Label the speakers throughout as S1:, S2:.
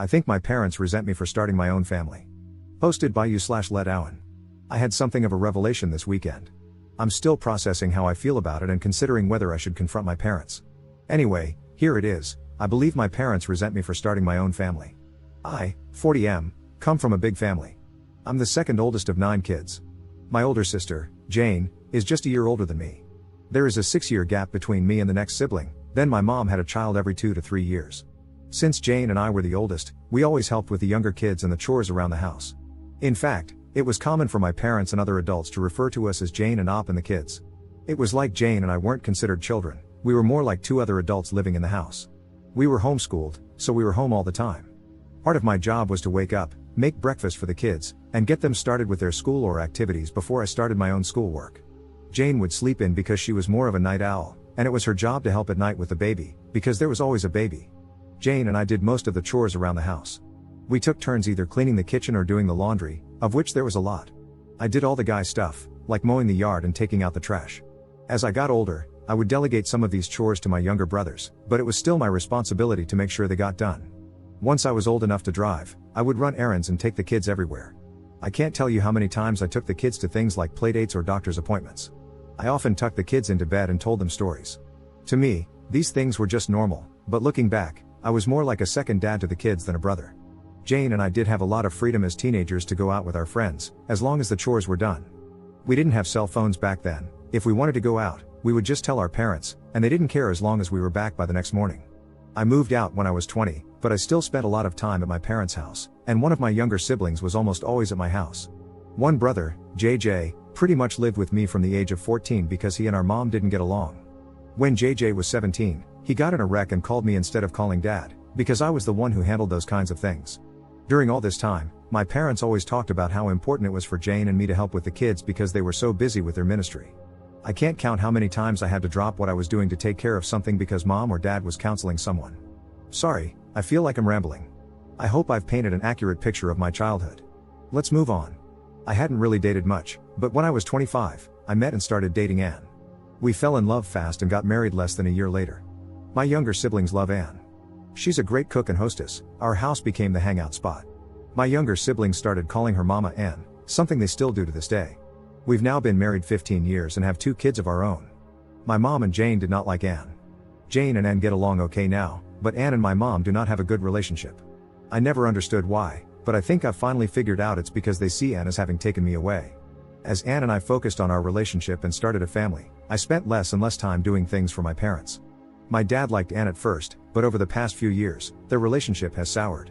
S1: I think my parents resent me for starting my own family. Posted by you/Let Owen. I had something of a revelation this weekend. I'm still processing how I feel about it and considering whether I should confront my parents. Anyway, here it is. I believe my parents resent me for starting my own family. I, 40M, come from a big family. I'm the second oldest of 9 kids. My older sister, Jane, is just a year older than me. There is a 6-year gap between me and the next sibling, then my mom had a child every 2 to 3 years. Since Jane and I were the oldest, we always helped with the younger kids and the chores around the house. In fact, it was common for my parents and other adults to refer to us as Jane and Op and the kids. It was like Jane and I weren't considered children, we were more like 2 other adults living in the house. We were homeschooled, so we were home all the time. Part of my job was to wake up, make breakfast for the kids, and get them started with their school or activities before I started my own schoolwork. Jane would sleep in because she was more of a night owl, and it was her job to help at night with the baby, because there was always a baby. Jane and I did most of the chores around the house. We took turns either cleaning the kitchen or doing the laundry, of which there was a lot. I did all the guy stuff, like mowing the yard and taking out the trash. As I got older, I would delegate some of these chores to my younger brothers, but it was still my responsibility to make sure they got done. Once I was old enough to drive, I would run errands and take the kids everywhere. I can't tell you how many times I took the kids to things like playdates or doctor's appointments. I often tucked the kids into bed and told them stories. To me, these things were just normal, but looking back, I was more like a second dad to the kids than a brother. Jane and I did have a lot of freedom as teenagers to go out with our friends, as long as the chores were done. We didn't have cell phones back then. If we wanted to go out, we would just tell our parents, and they didn't care as long as we were back by the next morning. I moved out when I was 20, but I still spent a lot of time at my parents' house, and one of my younger siblings was almost always at my house. One brother, JJ, pretty much lived with me from the age of 14 because he and our mom didn't get along. When JJ was 17, he got in a wreck and called me instead of calling dad, because I was the one who handled those kinds of things. During all this time, my parents always talked about how important it was for Jane and me to help with the kids because they were so busy with their ministry. I can't count how many times I had to drop what I was doing to take care of something because mom or dad was counseling someone. Sorry, I feel like I'm rambling. I hope I've painted an accurate picture of my childhood. Let's move on. I hadn't really dated much, but when I was 25, I met and started dating Anne. We fell in love fast and got married less than a year later. My younger siblings love Anne. She's a great cook and hostess. Our house became the hangout spot. My younger siblings started calling her Mama Anne, something they still do to this day. We've now been married 15 years and have 2 kids of our own. My mom and Jane did not like Anne. Jane and Anne get along okay now, but Anne and my mom do not have a good relationship. I never understood why, but I think I've finally figured out it's because they see Anne as having taken me away. As Anne and I focused on our relationship and started a family, I spent less and less time doing things for my parents. My dad liked Anne at first, but over the past few years, their relationship has soured.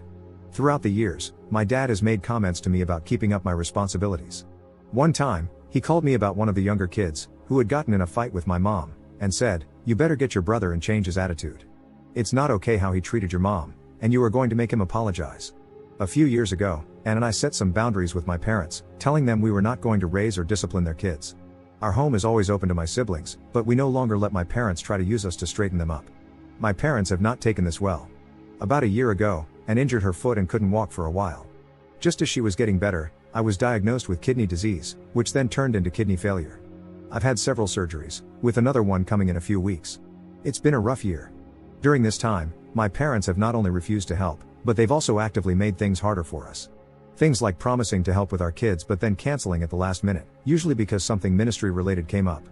S1: Throughout the years, my dad has made comments to me about keeping up my responsibilities. One time, he called me about one of the younger kids, who had gotten in a fight with my mom, and said, "You better get your brother and change his attitude. It's not okay how he treated your mom, and you are going to make him apologize." A few years ago, Anne and I set some boundaries with my parents, telling them we were not going to raise or discipline their kids. Our home is always open to my siblings, but we no longer let my parents try to use us to straighten them up. My parents have not taken this well. About a year ago, Anne injured her foot and couldn't walk for a while. Just as she was getting better, I was diagnosed with kidney disease, which then turned into kidney failure. I've had several surgeries, with another one coming in a few weeks. It's been a rough year. During this time, my parents have not only refused to help, but they've also actively made things harder for us. Things like promising to help with our kids but then canceling at the last minute, usually because something ministry related came up.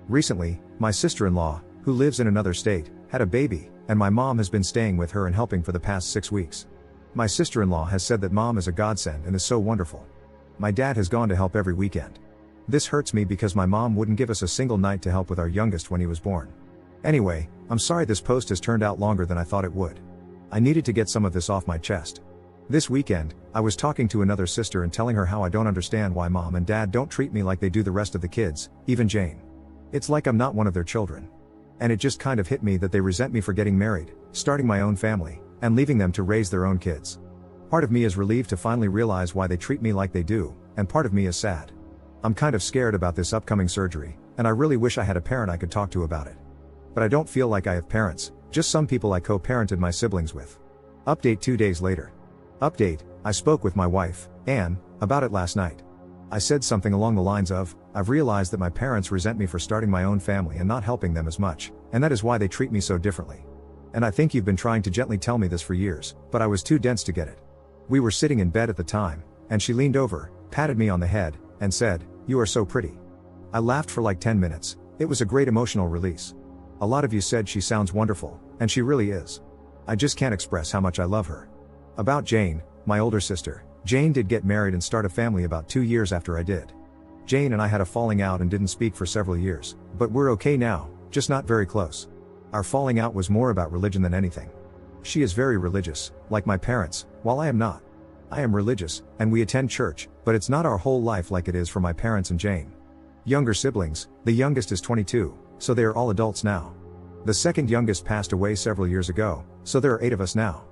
S1: Recently, my sister-in-law, who lives in another state, had a baby, and my mom has been staying with her and helping for the past 6 weeks. My sister-in-law has said that mom is a godsend and is so wonderful. My dad has gone to help every weekend. This hurts me because my mom wouldn't give us a single night to help with our youngest when he was born. Anyway, I'm sorry this post has turned out longer than I thought it would. I needed to get some of this off my chest. This weekend, I was talking to another sister and telling her how I don't understand why mom and dad don't treat me like they do the rest of the kids, even Jane. It's like I'm not one of their children. And it just kind of hit me that they resent me for getting married, starting my own family, and leaving them to raise their own kids. Part of me is relieved to finally realize why they treat me like they do, and part of me is sad. I'm kind of scared about this upcoming surgery, and I really wish I had a parent I could talk to about it. But I don't feel like I have parents, just some people I co-parented my siblings with. Update 2 days later. Update, I spoke with my wife, Anne, about it last night. I said something along the lines of, I've realized that my parents resent me for starting my own family and not helping them as much, and that is why they treat me so differently. And I think you've been trying to gently tell me this for years, but I was too dense to get it. We were sitting in bed at the time, and she leaned over, patted me on the head, and said, "You are so pretty." I laughed for like 10 minutes. It was a great emotional release. A lot of you said she sounds wonderful, and she really is. I just can't express how much I love her. About Jane, my older sister, Jane did get married and start a family about 2 years after I did. Jane and I had a falling out and didn't speak for several years, but we're okay now, just not very close. Our falling out was more about religion than anything. She is very religious, like my parents, while I am not. I am religious, and we attend church, but it's not our whole life like it is for my parents and Jane. Younger siblings, the youngest is 22, so they are all adults now. The second youngest passed away several years ago, so there are 8 of us now.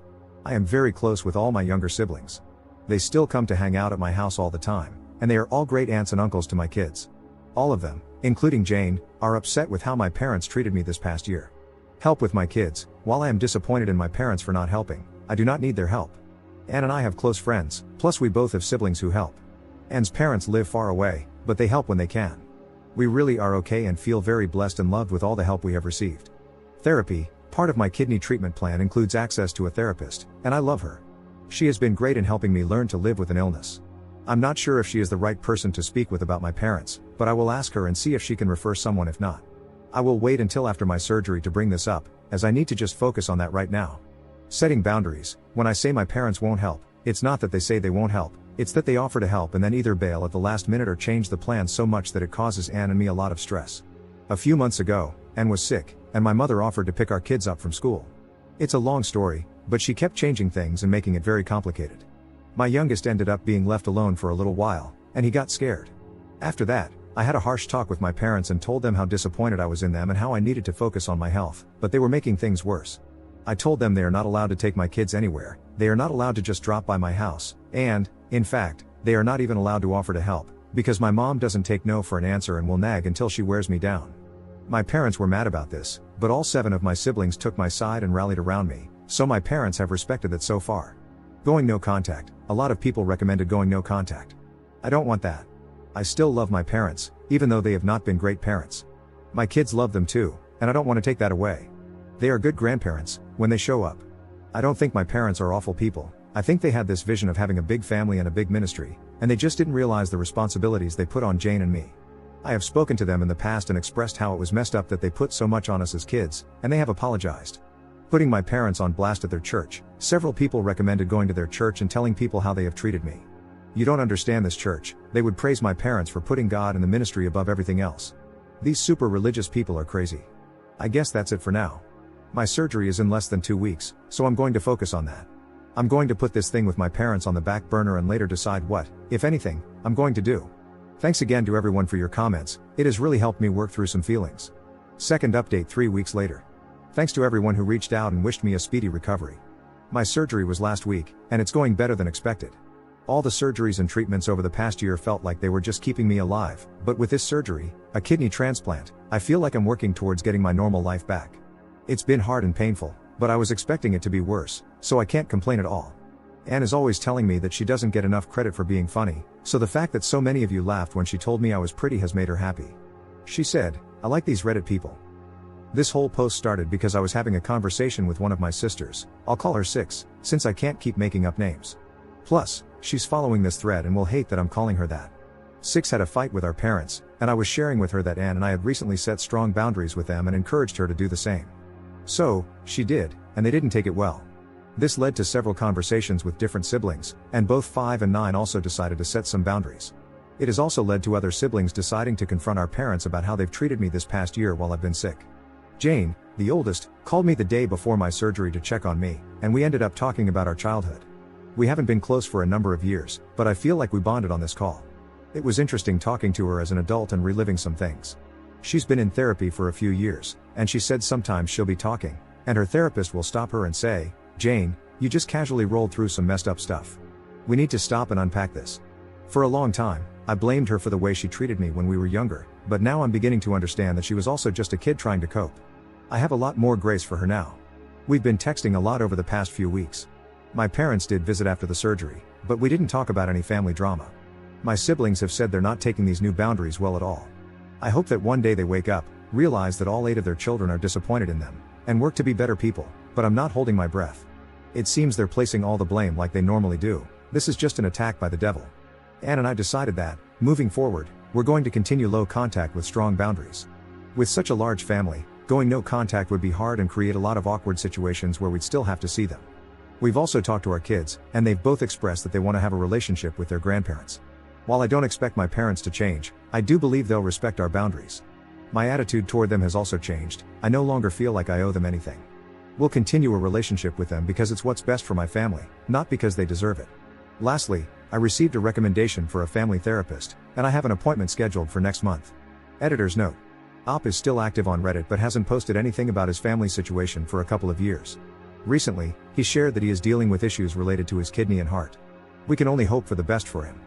S1: I am very close with all my younger siblings. They still come to hang out at my house all the time, and they are all great aunts and uncles to my kids. All of them, including Jane, are upset with how my parents treated me this past year. Help with my kids, while I am disappointed in my parents for not helping, I do not need their help. Anne and I have close friends, plus we both have siblings who help. Anne's parents live far away, but they help when they can. We really are okay and feel very blessed and loved with all the help we have received. Therapy, part of my kidney treatment plan, includes access to a therapist, and I love her. She has been great in helping me learn to live with an illness. I'm not sure if she is the right person to speak with about my parents, but I will ask her and see if she can refer someone. If not, I will wait until after my surgery to bring this up, as I need to just focus on that right now. Setting boundaries. When I say my parents won't help, it's not that they say they won't help, it's that they offer to help and then either bail at the last minute or change the plan so much that it causes Anne and me a lot of stress. A few months ago, Anne was sick, and my mother offered to pick our kids up from school. It's a long story, but she kept changing things and making it very complicated. My youngest ended up being left alone for a little while, and he got scared. After that, I had a harsh talk with my parents and told them how disappointed I was in them and how I needed to focus on my health, but they were making things worse. I told them they are not allowed to take my kids anywhere, they are not allowed to just drop by my house, and, in fact, they are not even allowed to offer to help, because my mom doesn't take no for an answer and will nag until she wears me down. My parents were mad about this, but all 7 of my siblings took my side and rallied around me, so my parents have respected that so far. Going no contact. A lot of people recommended going no contact. I don't want that. I still love my parents, even though they have not been great parents. My kids love them too, and I don't want to take that away. They are good grandparents, when they show up. I don't think my parents are awful people. I think they had this vision of having a big family and a big ministry, and they just didn't realize the responsibilities they put on Jane and me. I have spoken to them in the past and expressed how it was messed up that they put so much on us as kids, and they have apologized. Putting my parents on blast at their church, several people recommended going to their church and telling people how they have treated me. You don't understand this church. They would praise my parents for putting God and the ministry above everything else. These super religious people are crazy. I guess that's it for now. My surgery is in less than 2 weeks, so I'm going to focus on that. I'm going to put this thing with my parents on the back burner and later decide what, if anything, I'm going to do. Thanks again to everyone for your comments, it has really helped me work through some feelings. Second update 3 weeks later. Thanks to everyone who reached out and wished me a speedy recovery. My surgery was last week, and it's going better than expected. All the surgeries and treatments over the past year felt like they were just keeping me alive, but with this surgery, a kidney transplant, I feel like I'm working towards getting my normal life back. It's been hard and painful, but I was expecting it to be worse, so I can't complain at all. Anne is always telling me that she doesn't get enough credit for being funny, so the fact that so many of you laughed when she told me I was pretty has made her happy. She said, "I like these Reddit people." This whole post started because I was having a conversation with one of my sisters, I'll call her 6, since I can't keep making up names. Plus, she's following this thread and will hate that I'm calling her that. 6 had a fight with our parents, and I was sharing with her that Anne and I had recently set strong boundaries with them and encouraged her to do the same. So, she did, and they didn't take it well. This led to several conversations with different siblings, and both 5 and 9 also decided to set some boundaries. It has also led to other siblings deciding to confront our parents about how they've treated me this past year while I've been sick. Jane, the oldest, called me the day before my surgery to check on me, and we ended up talking about our childhood. We haven't been close for a number of years, but I feel like we bonded on this call. It was interesting talking to her as an adult and reliving some things. She's been in therapy for a few years, and she said sometimes she'll be talking, and her therapist will stop her and say, "Jane, you just casually rolled through some messed up stuff. We need to stop and unpack this." For a long time, I blamed her for the way she treated me when we were younger, but now I'm beginning to understand that she was also just a kid trying to cope. I have a lot more grace for her now. We've been texting a lot over the past few weeks. My parents did visit after the surgery, but we didn't talk about any family drama. My siblings have said they're not taking these new boundaries well at all. I hope that one day they wake up, realize that all 8 of their children are disappointed in them, and work to be better people, But I'm not holding my breath. It seems they're placing all the blame like they normally do. This is just an attack by the devil. Anne and I decided that, moving forward, we're going to continue low contact with strong boundaries. With such a large family, going no contact would be hard and create a lot of awkward situations where we'd still have to see them. We've also talked to our kids, and they've both expressed that they want to have a relationship with their grandparents. While I don't expect my parents to change, I do believe they'll respect our boundaries. My attitude toward them has also changed. I no longer feel like I owe them anything. We'll continue a relationship with them because it's what's best for my family, not because they deserve it. Lastly, I received a recommendation for a family therapist, and I have an appointment scheduled for next month. Editor's note. Op is still active on Reddit but hasn't posted anything about his family situation for a couple of years. Recently, he shared that he is dealing with issues related to his kidney and heart. We can only hope for the best for him.